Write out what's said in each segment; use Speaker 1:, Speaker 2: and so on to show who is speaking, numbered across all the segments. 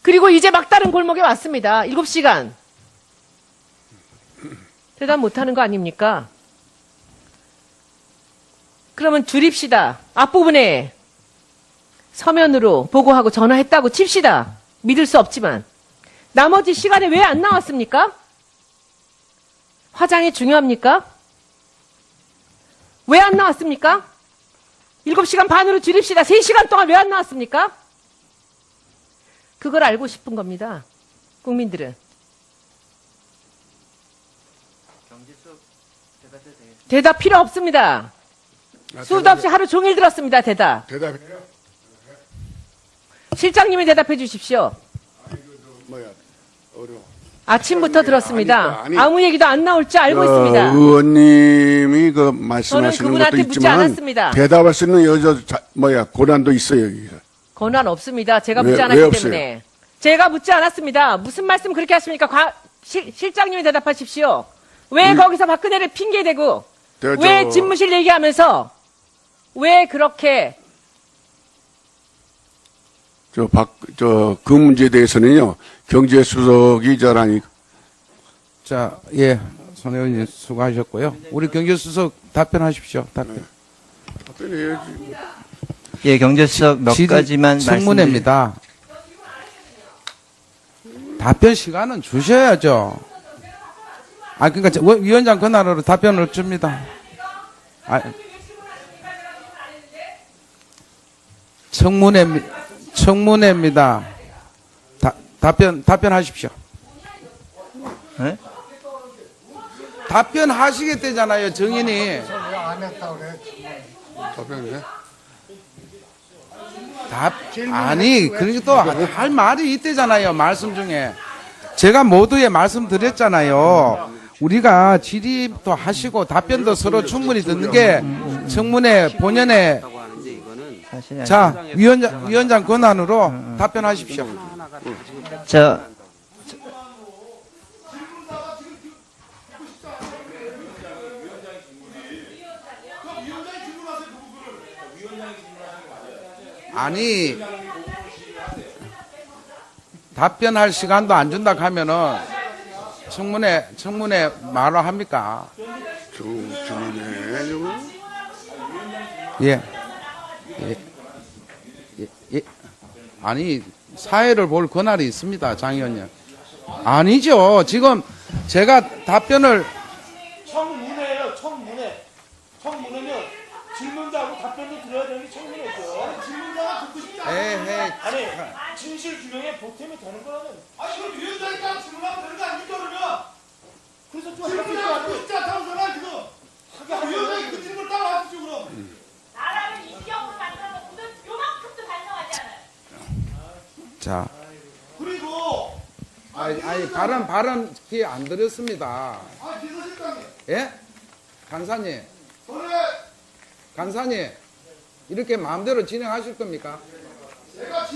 Speaker 1: 그리고 이제 막다른 골목에 왔습니다. 7시간. 대답 못하는 거 아닙니까? 그러면 줄입시다. 앞부분에 서면으로 보고하고 전화했다고 칩시다. 믿을 수 없지만. 나머지 시간에 왜 안 나왔습니까? 화장이 중요합니까? 왜 안 나왔습니까? 7시간 반으로 줄입시다. 3시간 동안 왜 안 나왔습니까? 그걸 알고 싶은 겁니다. 국민들은. 대답 필요 없습니다. 수도 없이 하루 종일 들었습니다. 대답.
Speaker 2: 대답해요?
Speaker 1: 실장님이 대답해 주십시오.
Speaker 2: 뭐야, 어려워.
Speaker 1: 아침부터 들었습니다.
Speaker 2: 아니,
Speaker 1: 아무 얘기도 안 나올 줄 알고 있습니다.
Speaker 2: 의원님이 그 말씀하시는
Speaker 1: 그분한테
Speaker 2: 것도
Speaker 1: 묻지
Speaker 2: 있지만
Speaker 1: 않았습니다.
Speaker 2: 대답할 수 있는 고난도 있어요. 여기서.
Speaker 1: 권한 없습니다. 제가
Speaker 2: 왜-
Speaker 1: 묻지
Speaker 2: 왜
Speaker 1: 않았기
Speaker 2: 없어요?
Speaker 1: 때문에. 제가 묻지 않았습니다. 무슨 말씀 그렇게 하십니까? 실장님이 대답하십시오. 왜 거기서 박근혜를 핑계대고 왜 집무실 얘기하면서 왜 그렇게
Speaker 2: 그 문제에 대해서는요, 경제수석이 저라니.
Speaker 3: 자, 예, 손 의원님 수고하셨고요. 우리 경제수석 답변하십시오. 답변.
Speaker 2: 답변해야지.
Speaker 4: 예, 경제수석 몇 가지만
Speaker 3: 청문회입니다. 답변 시간은 주셔야죠. 아, 그러니까 위원장 권한으로 답변을 줍니다. 아, 청문회입니다. 답변하십시오.
Speaker 4: 네?
Speaker 3: 답변하시겠다잖아요, 정인이.
Speaker 2: 답변해?
Speaker 3: 아니, 그러니까 또 할 말이 있대잖아요, 말씀 중에. 제가 모두에 말씀드렸잖아요. 우리가 질의도 하시고 답변도 서로 충분히 듣는 게 청문회 본연의. 자, 위원장 권한으로 답변하십시오. 아니, 답변할 시간도 안 준다 하면은 청문회 말로 합니까?
Speaker 2: 주민의 저거.
Speaker 3: 예. 아니, 사회를 볼 권한이 있습니다, 장 의원님. 아니죠. 지금 제가 답변을.
Speaker 5: 청문회예요, 청문회. 청문회는 질문자하고 답변을 드려야 되는 게 청문회죠. 질문자가 듣고 싶지 않아요. 아니, 진실 규명에 보탬이 되는 거라는. 아니, 그럼 위원장이니까 질문하면 되는 거 아닙니까, 그러면? 그래서 좀 질문자가 듣고 싶지 않다고 전화 지금. 위원장이 그 질문을 따라하십시오, 그럼.
Speaker 6: 나라를 이기형으로 만들어놓고도 요만큼도 반성하지 않아요.
Speaker 3: 자.
Speaker 5: 그리고.
Speaker 3: 아니, 발언 기회 안 드렸습니다.
Speaker 5: 비서실장님.
Speaker 3: 예? 간사님.
Speaker 5: 저는
Speaker 3: 간사님. 이렇게 마음대로 진행하실 겁니까?
Speaker 5: 제가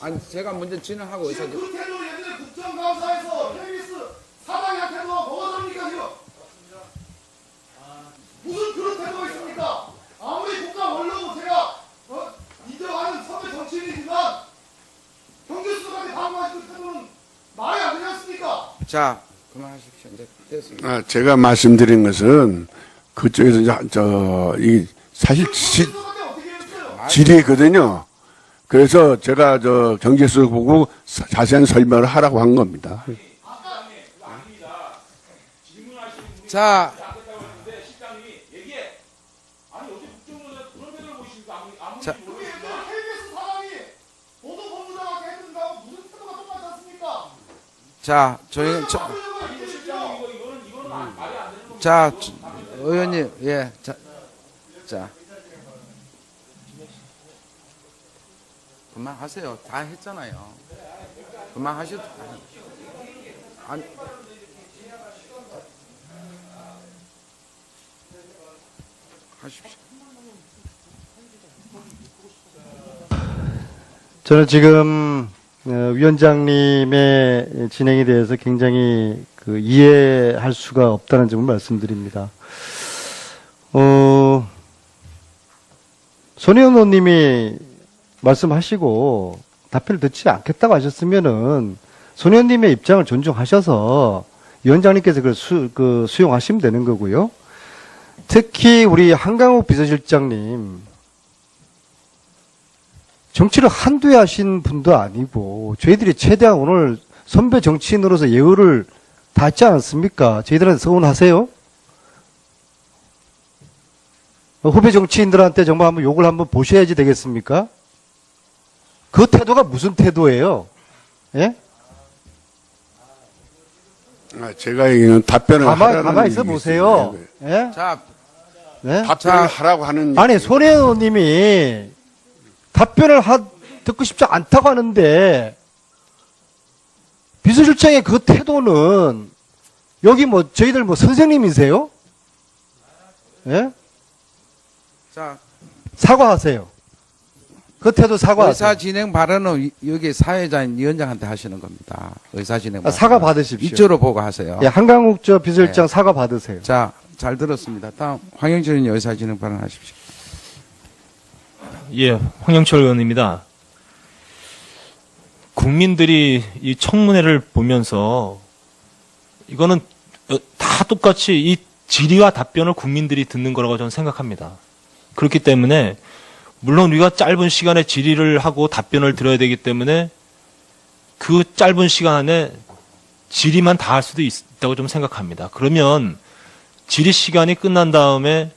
Speaker 3: 아니, 제가 먼저 진행하고 있어요.
Speaker 5: 그 태도 예전에 국정감사에서 KBS 사장의 태도가 뭐가 다릅니까, 지금? 무슨 그런 태도가 있습니까? 아무리 국가 원로고 제가 인정하는 선배 정치인이지만 경제수석한테 방어하시는 태도는 말이 안 되지 않습니까?
Speaker 3: 자, 그만하십시오. 이제 됐습니다.
Speaker 2: 제가 말씀드린 것은 그쪽에서 이 사실
Speaker 5: 경제수석한테 어떻게 했어요?
Speaker 2: 질의거든요. 그래서 제가 경제수석 보고 자세한 설명을 하라고 한 겁니다.
Speaker 3: 자, 자,
Speaker 5: KBS 사장이 보도본부장한테 했던 거하고 무슨 태도가 똑같지 않습니까?
Speaker 3: 자, 조용히, 자, 의원님, 예, 자. 그만하세요. 다 했잖아요. 그만하셔도. 아니. 하십시오.
Speaker 7: 저는 지금 위원장님의 진행에 대해서 굉장히 이해할 수가 없다는 점을 말씀드립니다. 손혜원 의원님이 말씀하시고 답변을 듣지 않겠다고 하셨으면은 손 의원님의 입장을 존중하셔서 위원장님께서 그걸 수용하시면 되는 거고요. 특히 우리 한강욱 비서실장님 정치를 한두 해 하신 분도 아니고 저희들이 최대한 오늘 선배 정치인으로서 예우를 다 했지 않았습니까? 저희들한테 서운하세요? 후배 정치인들한테 정말 한번 욕을 한번 보셔야지 되겠습니까? 그 태도가 무슨 태도예요? 예?
Speaker 2: 제가 얘기는 답변을 하라는
Speaker 7: 가만히 있어
Speaker 2: 얘기겠어요.
Speaker 7: 보세요. 예?
Speaker 3: 자,
Speaker 7: 네?
Speaker 2: 답변을 하라고 하는
Speaker 7: 아니,
Speaker 2: 얘기예요.
Speaker 7: 손 의원님이 답변을 듣고 싶지 않다고 하는데, 비서실장의 그 태도는, 여기 저희들 선생님이세요? 예?
Speaker 3: 자,
Speaker 7: 사과하세요. 그 태도 사과하세요.
Speaker 3: 의사 진행 발언은 여기 사회자인 위원장한테 하시는 겁니다. 의사 진행 발언.
Speaker 7: 사과 받으십시오.
Speaker 3: 이쪽으로 보고 하세요.
Speaker 7: 예, 한강욱 비서실장 사과 받으세요.
Speaker 3: 자, 잘 들었습니다. 다음 황영철 의원님 의사 진행 발언 하십시오.
Speaker 5: 예, 황영철 의원입니다. 국민들이 이 청문회를 보면서 이거는 다 똑같이 이 질의와 답변을 국민들이 듣는 거라고 저는 생각합니다. 그렇기 때문에 물론 우리가 짧은 시간에 질의를 하고 답변을 들어야 되기 때문에 그 짧은 시간 안에 질의만 다 할 수도 있다고 좀 생각합니다. 그러면 질의 시간이 끝난 다음에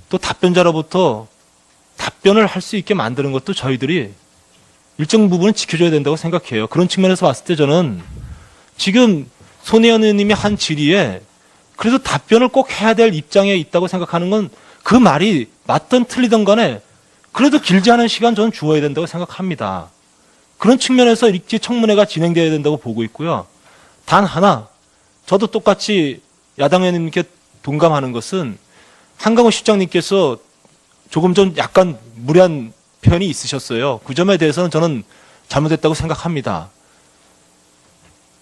Speaker 5: 또 답변자로부터 답변을 할 수 있게 만드는 것도 저희들이 일정 부분은 지켜줘야 된다고 생각해요. 그런 측면에서 봤을 때 저는 지금 손혜원 의원님이 한 질의에 그래도 답변을 꼭 해야 될 입장에 있다고 생각하는 건 그 말이 맞든 틀리든 간에 그래도 길지 않은 시간 저는 주어야 된다고 생각합니다. 그런 측면에서 이렇게 청문회가 진행돼야 된다고 보고 있고요. 단 하나, 저도 똑같이 야당 의원님께 동감하는 것은 한강호 실장님께서 조금 전 약간 무례한 표현이 있으셨어요. 그 점에 대해서는 저는 잘못했다고 생각합니다.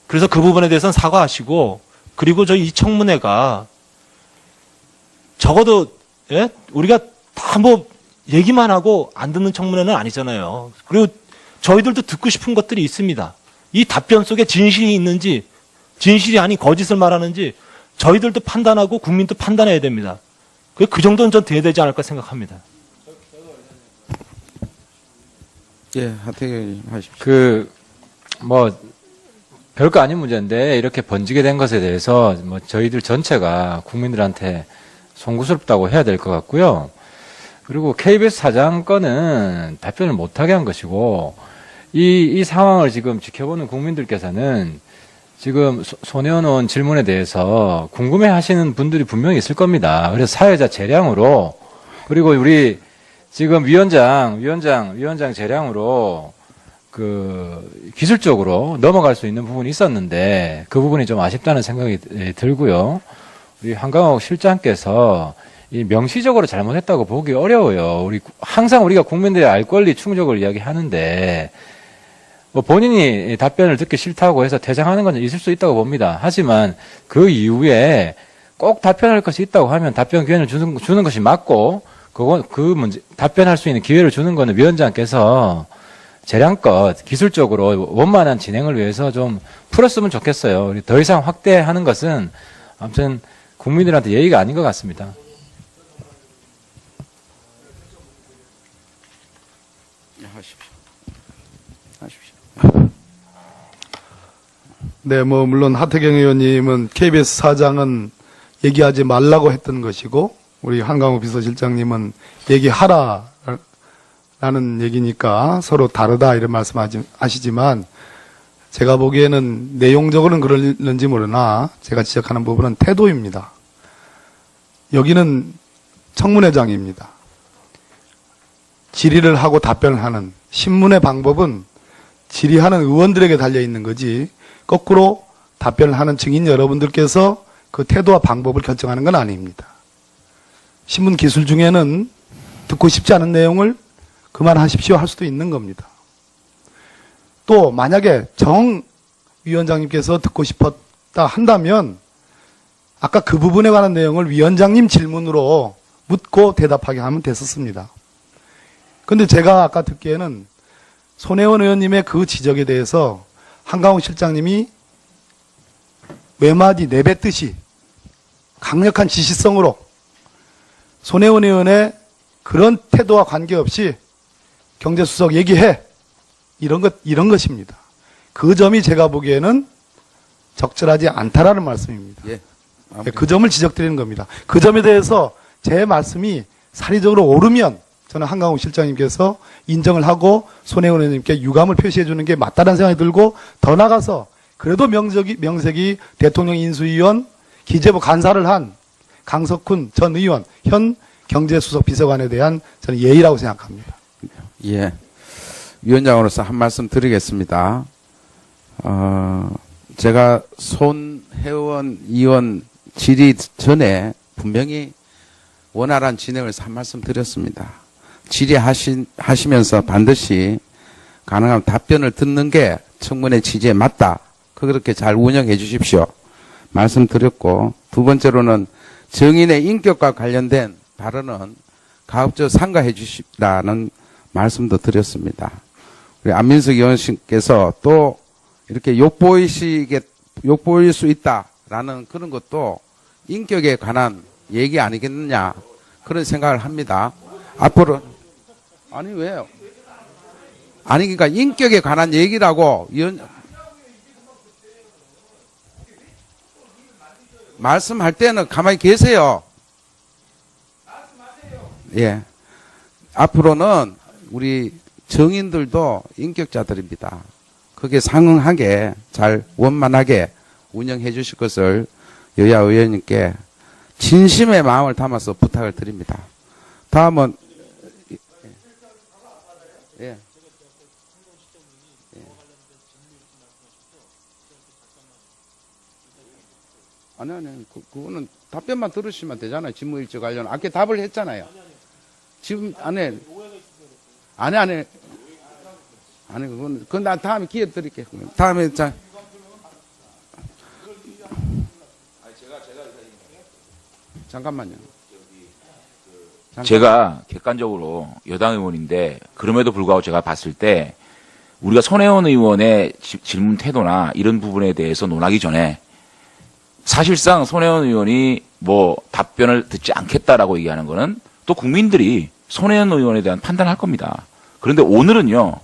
Speaker 5: 그래서 그 부분에 대해서는 사과하시고, 그리고 저희 이 청문회가 적어도 우리가 다 얘기만 하고 안 듣는 청문회는 아니잖아요. 그리고 저희들도 듣고 싶은 것들이 있습니다. 이 답변 속에 진실이 있는지, 진실이 아닌 거짓을 말하는지 저희들도 판단하고 국민도 판단해야 됩니다. 그 정도는 전 돼야 되지 않을까 생각합니다.
Speaker 3: 예, 하태경 의원님 하십시오.
Speaker 8: 별거 아닌 문제인데 이렇게 번지게 된 것에 대해서 저희들 전체가 국민들한테 송구스럽다고 해야 될 것 같고요. 그리고 KBS 사장 건은 답변을 못하게 한 것이고, 이 상황을 지금 지켜보는 국민들께서는 지금 손혜원 의원 질문에 대해서 궁금해 하시는 분들이 분명히 있을 겁니다. 그래서 사회자 재량으로, 그리고 우리 지금 위원장 재량으로 기술적으로 넘어갈 수 있는 부분이 있었는데 그 부분이 좀 아쉽다는 생각이 들고요. 우리 한강욱 실장께서 이 명시적으로 잘못했다고 보기 어려워요. 항상 우리가 국민들의 알 권리 충족을 이야기하는데 본인이 답변을 듣기 싫다고 해서 퇴장하는 건 있을 수 있다고 봅니다. 하지만 그 이후에 꼭 답변할 것이 있다고 하면 답변 기회를 주는 것이 맞고, 답변할 수 있는 기회를 주는 거는 위원장께서 재량껏 기술적으로 원만한 진행을 위해서 좀 풀었으면 좋겠어요. 우리 더 이상 확대하는 것은 아무튼 국민들한테 예의가 아닌 것 같습니다.
Speaker 3: 하십시오.
Speaker 9: 네, 물론 하태경 의원님은 KBS 사장은 얘기하지 말라고 했던 것이고, 우리 한강호 비서실장님은 얘기하라라는 얘기니까 서로 다르다 이런 말씀하시지만, 제가 보기에는 내용적으로는 그러는지 모르나 제가 지적하는 부분은 태도입니다. 여기는 청문회장입니다. 질의를 하고 답변을 하는 신문의 방법은 질의하는 의원들에게 달려있는 거지 거꾸로 답변을 하는 증인 여러분들께서 그 태도와 방법을 결정하는 건 아닙니다. 신문 기술 중에는 듣고 싶지 않은 내용을 그만하십시오 할 수도 있는 겁니다. 또 만약에 정 위원장님께서 듣고 싶었다 한다면 아까 그 부분에 관한 내용을 위원장님 질문으로 묻고 대답하게 하면 됐었습니다. 근데 제가 아까 듣기에는 손혜원 의원님의 그 지적에 대해서 한강욱 실장님이 외마디 내뱉듯이 강력한 지시성으로 손혜원 의원의 그런 태도와 관계없이 경제수석 얘기해. 이런 것입니다. 그 점이 제가 보기에는 적절하지 않다라는 말씀입니다.
Speaker 3: 예.
Speaker 9: 그 점을 지적드리는 겁니다. 그 점에 대해서 제 말씀이 사리적으로 옳으면 저는 한강욱 실장님께서 인정을 하고 손혜원 의원님께 유감을 표시해 주는 게 맞다는 생각이 들고, 더 나가서 그래도 명색이 대통령 인수위원 기재부 간사를 한 강석훈 전 의원, 현 경제수석 비서관에 대한 저는 예의라고 생각합니다.
Speaker 3: 예. 위원장으로서 한 말씀 드리겠습니다. 제가 손혜원 의원 질의 전에 분명히 원활한 진행을 해서 한 말씀 드렸습니다. 질의하시면서 반드시 가능한 답변을 듣는 게 청문회 취지에 맞다. 그렇게 잘 운영해 주십시오. 말씀드렸고, 두 번째로는 정인의 인격과 관련된 발언은 가급적 삼가해 주십라는 말씀도 드렸습니다. 우리 안민석 의원님께서 또 이렇게 욕보일 수 있다라는 그런 것도 인격에 관한 얘기 아니겠느냐, 그런 생각을 합니다. 앞으로 아니 왜요? 아니 그러니까 인격에 관한 얘기라고 말씀할 때는 가만히 계세요. 예. 앞으로는 우리 정인들도 인격자들입니다. 그게 상응하게 잘 원만하게 운영해 주실 것을 여야 의원님께 진심의 마음을 담아서 부탁을 드립니다. 다음은 예. 아니 그거는 답변만 들으시면 되잖아요. 직무일지 관련 아까 답을 했잖아요. 지금 안에 아니 그건 나 다음에 기회 드릴게요. 다음에 자. 잠깐만요.
Speaker 10: 제가 객관적으로 여당 의원인데 그럼에도 불구하고 제가 봤을 때 우리가 손혜원 의원의 질문 태도나 이런 부분에 대해서 논하기 전에 사실상 손혜원 의원이 뭐 답변을 듣지 않겠다라고 얘기하는 거는 또 국민들이 손혜원 의원에 대한 판단을 할 겁니다. 그런데 오늘은요,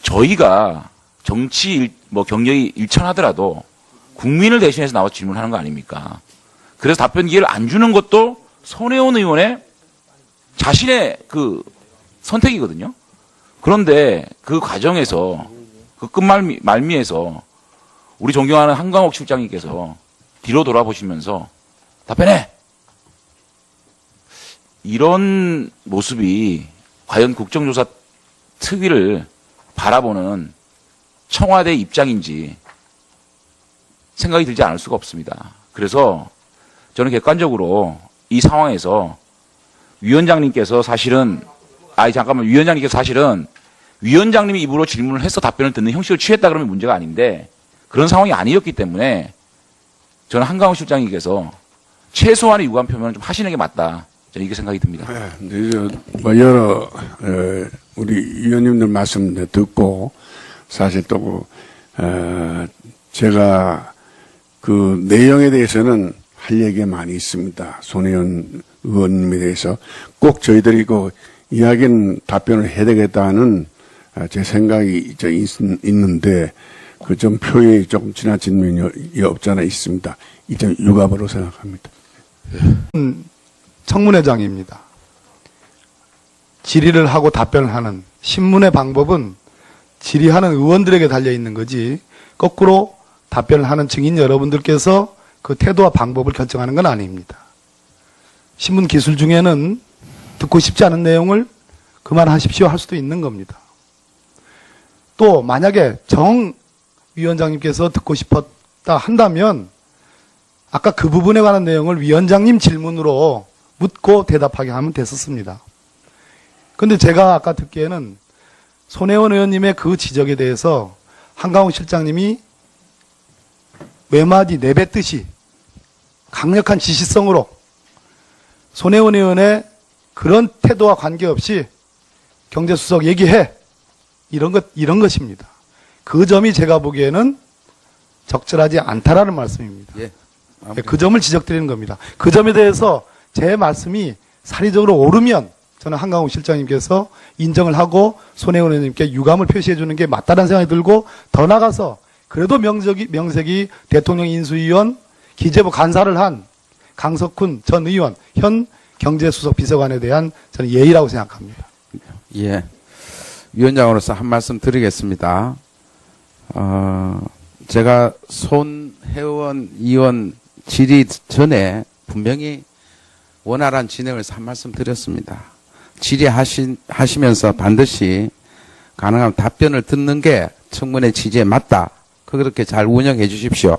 Speaker 10: 저희가 정치 경력이 일천하더라도 국민을 대신해서 나와 질문하는 거 아닙니까? 그래서 답변 기회를 안 주는 것도 손혜원 의원의 자신의 그 선택이거든요. 그런데 그 과정에서 그 끝말미에서 우리 존경하는 한강욱 실장님께서 뒤로 돌아보시면서 답변해! 이런 모습이 과연 국정조사 특위를 바라보는 청와대 입장인지 생각이 들지 않을 수가 없습니다. 그래서 저는 객관적으로 이 상황에서 위원장님께서 사실은 위원장님이 입으로 질문을 해서 답변을 듣는 형식을 취했다 그러면 문제가 아닌데 그런 상황이 아니었기 때문에 저는 한강욱 실장님께서 최소한의 유감 표명을 좀 하시는 게 맞다. 저는 이렇게 생각이 듭니다.
Speaker 2: 여러 우리 위원님들 말씀 듣고 사실 또 제가 그 내용에 대해서는 할 얘기가 많이 있습니다. 손혜원 의원님에 대해서 꼭 저희들이 그 이야기는 답변을 해야 되겠다는 제 생각이 있는데 그 좀 표현이 조금 지나친 면이 없잖아 있습니다. 이 점 유감으로 생각합니다.
Speaker 9: 청문회장입니다. 질의를 하고 답변을 하는 신문의 방법은 질의하는 의원들에게 달려 있는 거지 거꾸로 답변을 하는 증인 여러분들께서 그 태도와 방법을 결정하는 건 아닙니다. 신문 기술 중에는 듣고 싶지 않은 내용을 그만하십시오 할 수도 있는 겁니다. 또 만약에 정 위원장님께서 듣고 싶었다 한다면 아까 그 부분에 관한 내용을 위원장님 질문으로 묻고 대답하게 하면 됐었습니다. 그런데 제가 아까 듣기에는 손혜원 의원님의 그 지적에 대해서 한강욱 실장님이 외마디 내뱉듯이 강력한 지시성으로 손혜원 의원의 그런 태도와 관계없이 경제수석 얘기해. 이런 것입니다. 그 점이 제가 보기에는 적절하지 않다라는 말씀입니다.
Speaker 3: 예.
Speaker 9: 그 점을 지적드리는 겁니다. 그 점에 대해서 제 말씀이 사리적으로 옳으면 저는 한강욱 실장님께서 인정을 하고 손혜원 의원님께 유감을 표시해 주는 게 맞다는 생각이 들고, 더 나가서 그래도 명색이 대통령 인수위원 기재부 간사를 한 강석훈 전 의원 현 경제수석 비서관에 대한 저는 예의라고 생각합니다.
Speaker 3: 예. 위원장으로서 한 말씀 드리겠습니다. 제가 손혜원 의원 질의 전에 분명히 원활한 진행을 한 말씀 드렸습니다. 질의하시면서 반드시 가능한 답변을 듣는 게 청문회 취지에 맞다. 그렇게 잘 운영해 주십시오.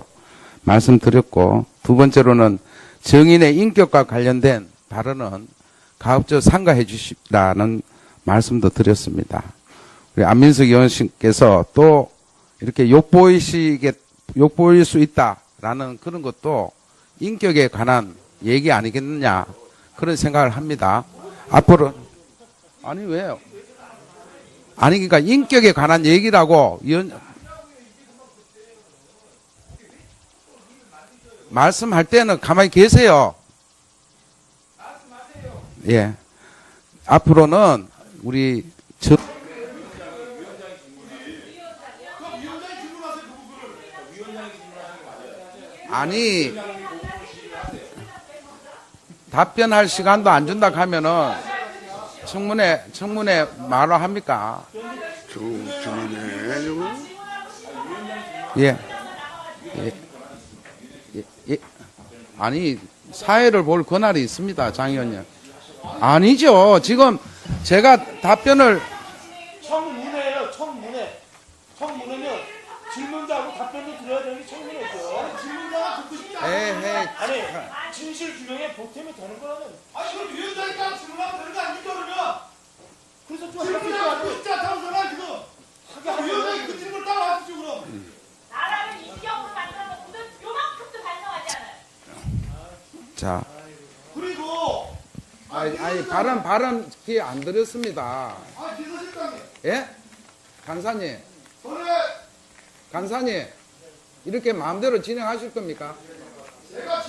Speaker 3: 말씀드렸고, 두 번째로는 정인의 인격과 관련된 발언은 가급적 삼가해 주시라는 말씀도 드렸습니다. 우리 안민석 의원님께서 또 이렇게 욕보일 수 있다라는 그런 것도 인격에 관한 얘기 아니겠느냐, 그런 생각을 합니다. 앞으로 아니 왜요? 아니 그러니까 인격에 관한 얘기라고 말씀할 때는 가만히 계세요. 예. 앞으로는 우리 아니 답변할 시간도 안 준다 하면은 청문회 말로 합니까? 예. 아니 사회를 볼 권한이 있습니다, 장 의원님. 아니죠. 지금 제가 답변을
Speaker 5: 청문회예요. 청문회면 질문자하고 답변도 들어야 되는 게 청문회죠. 질문자가 듣고 싶지 않아요. 아니 진실 규명에 보탬이 되는 거라면. 아니 그럼 위원장이 딱 질문하면 되는 거 아닙니까 그러면? 그래서 좀 질문자가 듣고 싶지 않다고 전화 지금. 위원장이 그 질문을 딱 하시죠 그럼.
Speaker 6: 나라를 이기적으로 만들어 놓고도 요만큼도 반성하지 않아요.
Speaker 3: 자.
Speaker 5: 그리고
Speaker 3: 아니 발언 기회 안 드렸습니다.
Speaker 5: 비서실장님.
Speaker 3: 예? 간사님 이렇게 마음대로 진행하실 겁니까?
Speaker 5: 제가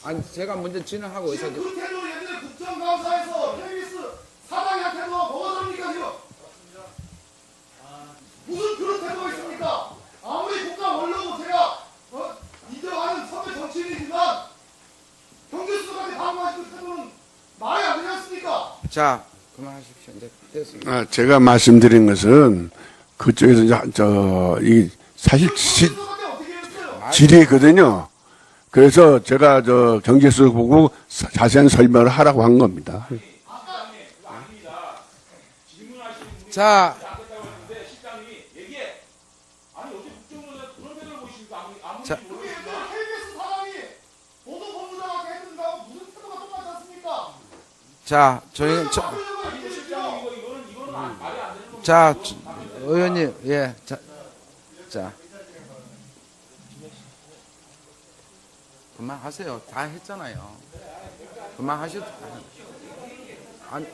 Speaker 3: 아니 제가 먼저 진행하고 있어요.
Speaker 5: 그 태도로 예전에 국정감사에서 KBS 사장의 태도가 뭐가 다릅니까 지금? 무슨 그런 태도가 있습니까? 아무리 국가 원로고 제가 인정하는 선배 정치인이지만 경제수석한테 방어하시는 태도는 말이 안 되지 않습니까?
Speaker 3: 자, 그만하십시오. 이제 됐습니다.
Speaker 2: 제가 말씀드린 것은 그쪽에서 이 사실 질의거든요. 그래서 제가 경제수석 보고 자세한 설명을 하라고 한 겁니다.
Speaker 3: 자, 자, 자, 자, 의원님, 예, 자, 그만하세요. 다 했잖아요. 그만하셔도, 아니,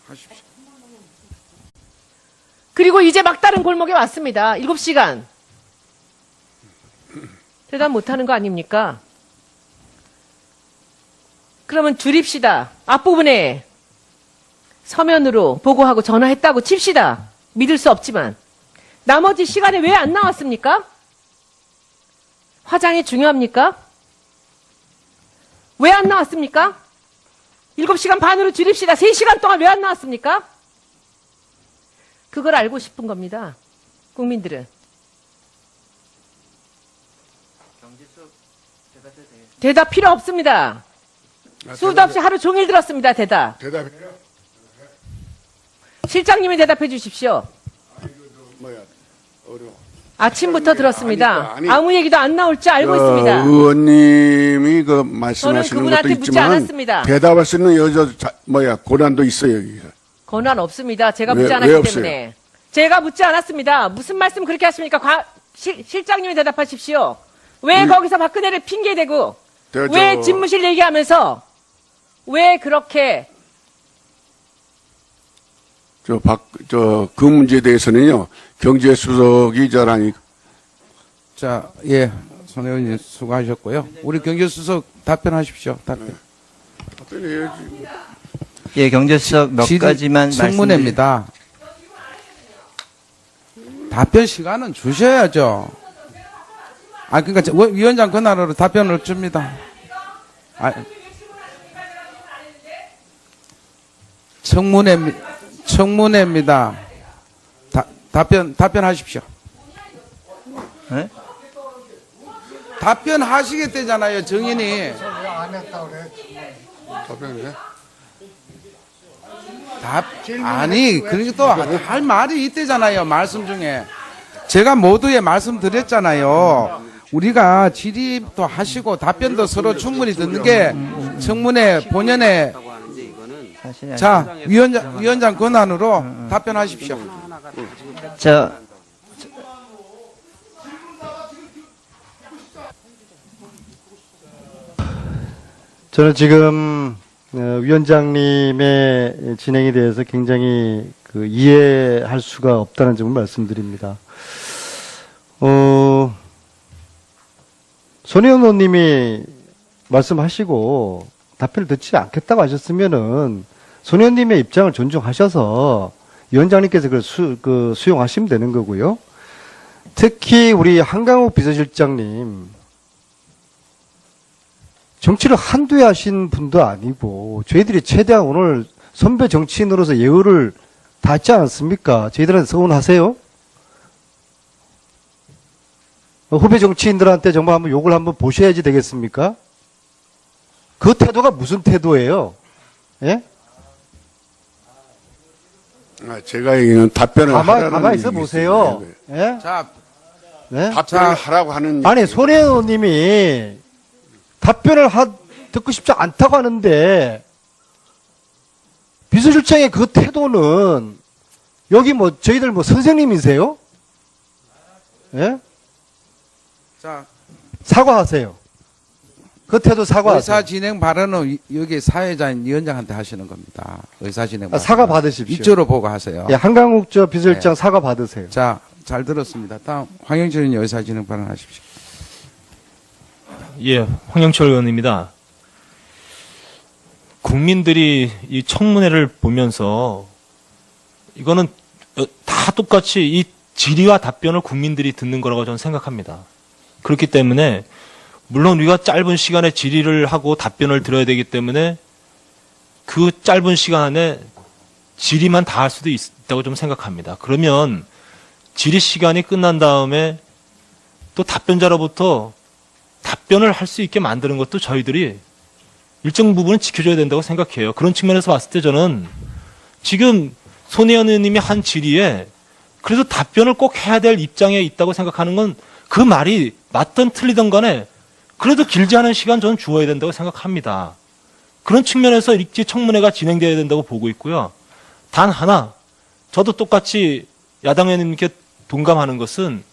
Speaker 3: 하십시오.
Speaker 1: 그리고 이제 막다른 골목에 왔습니다. 7시간. 대답 못하는 거 아닙니까? 그러면 줄입시다. 앞부분에 서면으로 보고하고 전화했다고 칩시다. 믿을 수 없지만. 나머지 시간에 왜 안 나왔습니까? 화장이 중요합니까? 왜 안 나왔습니까? 7시간 반으로 줄입시다. 3시간 동안 왜 안 나왔습니까? 그걸 알고 싶은 겁니다. 국민들은. 대답 필요 없습니다. 수도 없이 하루 종일 들었습니다. 대답.
Speaker 2: 대답해요?
Speaker 1: 실장님이 대답해 주십시오. 아침부터 들었습니다. 아무 얘기도 안 나올 줄 알고 있습니다.
Speaker 2: 의원님이 그
Speaker 1: 저는
Speaker 2: 말씀하시는 것도
Speaker 1: 그분한테 묻지
Speaker 2: 있지만
Speaker 1: 않았습니다.
Speaker 2: 대답할 수 있는 고난도 있어요. 여기서.
Speaker 1: 권한 없습니다. 제가
Speaker 2: 왜
Speaker 1: 묻지 않았기
Speaker 2: 없어요?
Speaker 1: 때문에. 제가 묻지 않았습니다. 무슨 말씀 그렇게 하십니까? 실장님이 대답하십시오. 왜 거기서 박근혜를 핑계대고 왜 집무실 얘기하면서 왜 그렇게
Speaker 2: 그 문제에 대해서는요, 경제수석이 저라니.
Speaker 3: 자, 예, 손 의원님 수고하셨고요. 우리 경제수석 답변하십시오.
Speaker 2: 답변해야지.
Speaker 4: 예, 경제수석 몇 가지만
Speaker 3: 청문회입니다. 답변 시간은 주셔야죠. 아, 그러니까 위원장 권한으로 답변을 줍니다. 아, 청문회입니다. 답변하십시오.
Speaker 4: 네?
Speaker 3: 답변하시겠다잖아요, 정인이.
Speaker 2: 답변해?
Speaker 3: 아니, 그러니까 또 할 말이 있대잖아요, 말씀 중에. 제가 모두에 말씀드렸잖아요. 우리가 질의도 하시고 답변도 서로 충분히 듣는 게 청문회 본연의. 자, 위원장 권한으로 답변하십시오.
Speaker 7: 저는 지금 위원장님의 진행에 대해서 굉장히 이해할 수가 없다는 점을 말씀드립니다. 손혜원 의원님이 말씀하시고 답변을 듣지 않겠다고 하셨으면은 손혜원님의 입장을 존중하셔서 위원장님께서 그걸 수용하시면 되는 거고요. 특히 우리 한강욱 비서실장님, 정치를 한두 해 하신 분도 아니고 저희들이 최대한 오늘 선배 정치인으로서 예우를 다 했지 않았습니까? 저희들한테 서운하세요? 후배 정치인들한테 정말 한번 욕을 한번 보셔야지 되겠습니까? 그 태도가 무슨 태도예요? 예?
Speaker 2: 제가 얘기는 답변을
Speaker 7: 가만히 있어 보세요. 예?
Speaker 3: 자,
Speaker 7: 네?
Speaker 2: 답변을 하라고 하는.
Speaker 7: 아니, 손혜원 의원님이 답변을 듣고 싶지 않다고 하는데, 비서실장의 그 태도는, 여기 저희들 선생님이세요? 예?
Speaker 3: 자,
Speaker 7: 사과하세요. 그 태도 사과하세요.
Speaker 3: 의사 진행 발언은 여기 사회자인 위원장한테 하시는 겁니다. 의사 진행 발언.
Speaker 7: 사과 받으십시오.
Speaker 3: 이쪽으로 보고 하세요.
Speaker 7: 예, 한강욱 비서실장 사과 받으세요.
Speaker 3: 자, 잘 들었습니다. 다음 황영철 의원님 의사 진행 발언 하십시오.
Speaker 5: 예, 황영철 의원입니다. 국민들이 이 청문회를 보면서 이거는 다 똑같이 이 질의와 답변을 국민들이 듣는 거라고 저는 생각합니다. 그렇기 때문에 물론 우리가 짧은 시간에 질의를 하고 답변을 들어야 되기 때문에 그 짧은 시간 안에 질의만 다 할 수도 있다고 좀 생각합니다. 그러면 질의 시간이 끝난 다음에 또 답변자로부터 답변을 할 수 있게 만드는 것도 저희들이 일정 부분은 지켜줘야 된다고 생각해요. 그런 측면에서 봤을 때 저는 지금 손혜원 의원님이 한 질의에 그래도 답변을 꼭 해야 될 입장에 있다고 생각하는 건 그 말이 맞든 틀리든 간에 그래도 길지 않은 시간 저는 주어야 된다고 생각합니다. 그런 측면에서 일찍 청문회가 진행돼야 된다고 보고 있고요. 단 하나, 저도 똑같이 야당 의원님께 동감하는 것은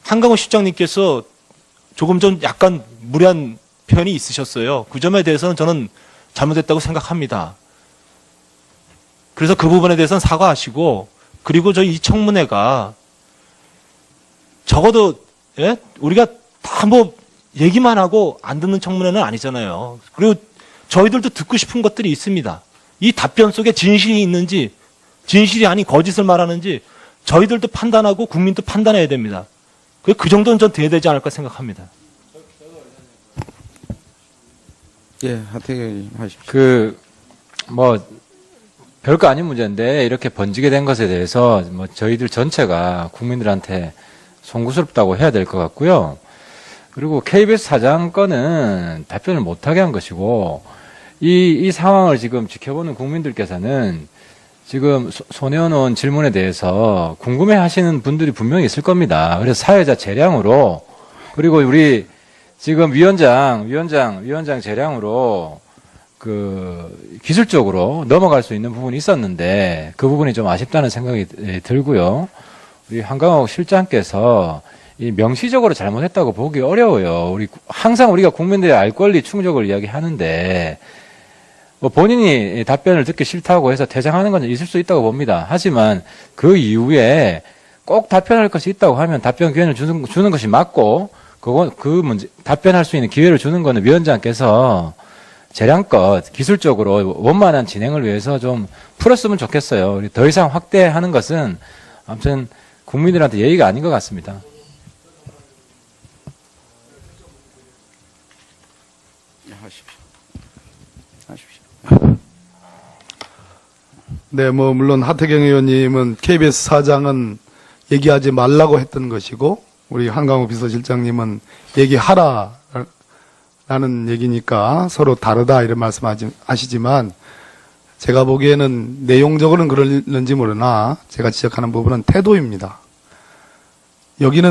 Speaker 5: 한강욱 실장님께서 조금 전 약간 무례한 표현이 있으셨어요. 그 점에 대해서는 저는 잘못했다고 생각합니다. 그래서 그 부분에 대해서는 사과하시고, 그리고 저희 이 청문회가 적어도 우리가 다 얘기만 하고 안 듣는 청문회는 아니잖아요. 그리고 저희들도 듣고 싶은 것들이 있습니다. 이 답변 속에 진실이 있는지, 진실이 아닌 거짓을 말하는지 저희들도 판단하고 국민도 판단해야 됩니다. 그 정도는 전 돼야 되지 않을까 생각합니다.
Speaker 3: 예, 하태경 의원님 하십시오.
Speaker 8: 별거 아닌 문제인데 이렇게 번지게 된 것에 대해서 저희들 전체가 국민들한테 송구스럽다고 해야 될 것 같고요. 그리고 KBS 사장 건은 답변을 못하게 한 것이고, 이 상황을 지금 지켜보는 국민들께서는 지금 손혜원 의원 질문에 대해서 궁금해 하시는 분들이 분명히 있을 겁니다. 그래서 사회자 재량으로, 그리고 우리 지금 위원장 재량으로 기술적으로 넘어갈 수 있는 부분이 있었는데 그 부분이 좀 아쉽다는 생각이 들고요. 우리 한강욱 실장께서 이 명시적으로 잘못했다고 보기 어려워요. 항상 우리가 국민들의 알 권리 충족을 이야기하는데, 뭐 본인이 답변을 듣기 싫다고 해서 퇴장하는 건 있을 수 있다고 봅니다. 하지만 그 이후에 꼭 답변할 것이 있다고 하면 답변 기회를 주는 것이 맞고, 그 문제, 답변할 수 있는 기회를 주는 거는 위원장께서 재량껏 기술적으로 원만한 진행을 위해서 좀 풀었으면 좋겠어요. 우리 더 이상 확대하는 것은 아무튼 국민들한테 예의가 아닌 것 같습니다.
Speaker 9: 네, 뭐 물론 하태경 의원님은 KBS 사장은 얘기하지 말라고 했던 것이고 우리 한강호 비서실장님은 얘기하라라는 얘기니까 서로 다르다 이런 말씀하시지만 제가 보기에는 내용적으로는 그런지 모르나 제가 지적하는 부분은 태도입니다. 여기는